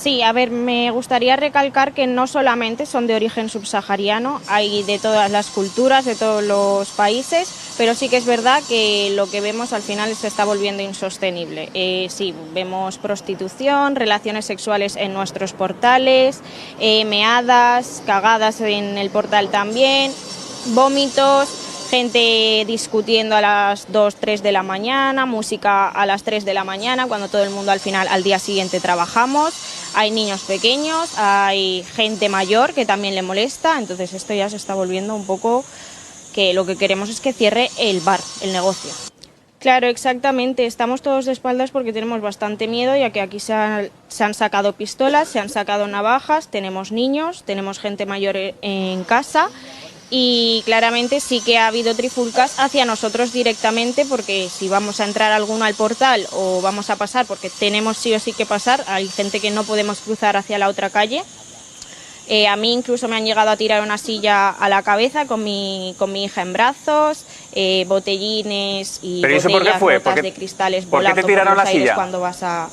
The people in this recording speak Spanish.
Sí, a ver, me gustaría recalcar que no solamente son de origen subsahariano, hay de todas las culturas, de todos los países, pero sí que es verdad que lo que vemos al final se está volviendo insostenible. Sí, vemos prostitución, relaciones sexuales en nuestros portales, meadas, cagadas en el portal también, vómitos, gente discutiendo a las 2, 3 de la mañana, música a las 3 de la mañana, cuando todo el mundo al final al día siguiente trabajamos. Hay niños pequeños, hay gente mayor que también le molesta, entonces esto ya se está volviendo un poco que lo que queremos es que cierre el bar, el negocio. Claro, exactamente, estamos todos de espaldas porque tenemos bastante miedo, ya que aquí se han sacado pistolas, se han sacado navajas, tenemos niños, tenemos gente mayor en casa y claramente sí que ha habido trifulcas hacia nosotros directamente, porque si vamos a entrar alguno al portal o vamos a pasar, porque tenemos sí o sí que pasar, hay gente que no podemos cruzar hacia la otra calle. A mí incluso me han llegado a tirar una silla a la cabeza con mi hija en brazos, botellines y ¿Pero eso por qué botellas fue? rotas de cristales ¿Por qué volando te tiraron por los la aires silla? cuando vas a...